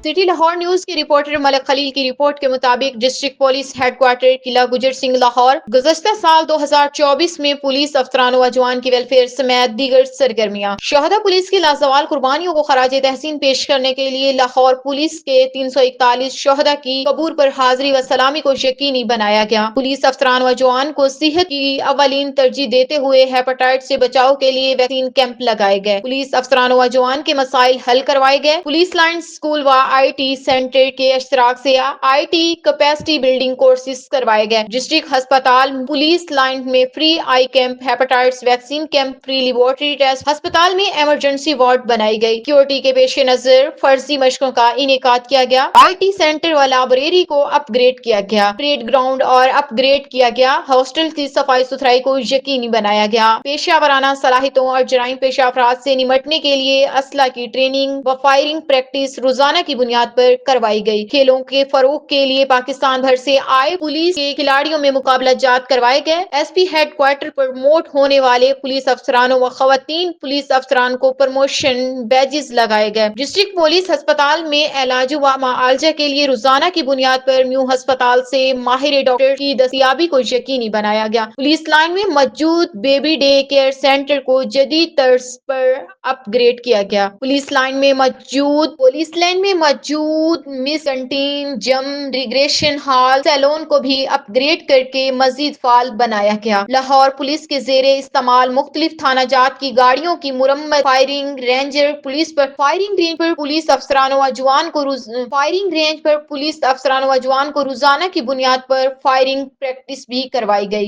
City Lahore news के reporter Malik Khalil की report के मुताबिक डिस्ट्रिक्ट पुलिस हेडक्वार्टर किला गुजर सिंह लाहौर गुज़श्ता साल 2024 में पुलिस अफसरान व जवान की वेलफेयर समेत दीगर सरगर्मियां शहदा पुलिस की लाजवाल कुर्बानियों को खराज तहसीन पेश करने के लिए लाहौर पुलिस के 341 शहदा की कबूर पर हाजिरी व सलामी को यकीनी बनाया गया। पुलिस अफसरान व जवान को सेहत की अवलीन तरजीह देते हुए हेपेटाइटिस से बचाव के लिए वैक्सीन कैंप लगाए गए। पुलिस अफसरान व जवान के मसाइल हल करवाए गए। पुलिस लाइन स्कूल व IT सेंटर के इश्तराक से IT कैपेसिटी बिल्डिंग कोर्सेज करवाए गए। डिस्ट्रिक्ट अस्पताल पुलिस लाइन में free eye camp, hepatitis vaccine camp, free laboratory test, अस्पताल में इमरजेंसी वार्ड बनाई गई। सिक्योरिटी के पेश नजर फर्जी मशकों का इनेकाद किया गया। IT सेंटर व लाइब्रेरी को अपग्रेड किया गया। परेड ग्राउंड और अपग्रेड किया गया। हॉस्टल की सफाई सुथराई को यकीनी बनाया गया। पेशा वाराना सलाहियतों और जराइम पेशा अफराद से निमटने के लिए असला की ट्रेनिंग व फायरिंग प्रैक्टिस रोजाना की बुनियाद पर करवाई गई। खेलों के फरोग के लिए पाकिस्तान भर से आए पुलिस के खिलाड़ियों में मुकाबला जात करवाए गए। SP हेडक्वार्टर पर प्रमोट होने वाले पुलिस अफसरानों व खवातीन पुलिस अफसरान को प्रमोशन बैजेस लगाए गए। डिस्ट्रिक्ट पुलिस अस्पताल में इलाज व मुआवजा के लिए रोजाना की बुनियाद पर म्यू अस्पताल से माहिर डॉक्टर की दस्तियाबी को यकीनी बनाया गया। पुलिस लाइन में मौजूद बेबी डे केयर सेंटर को जदीद तर्ज पर अपग्रेड किया गया। पुलिस लाइन में मौजूद mess canteen, gym, recreation hall, saloon को भी अपग्रेड करके मजीद फाल बनाया गया। लाहौर पुलिस के जेरे इस्तेमाल मुख्तलिफ थाना जात की गाड़ियों की मुरम्मत, फायरिंग रेंज पर पुलिस अफसरान व जवान को रोजाना की बुनियाद पर फायरिंग प्रैक्टिस भी करवाई गई।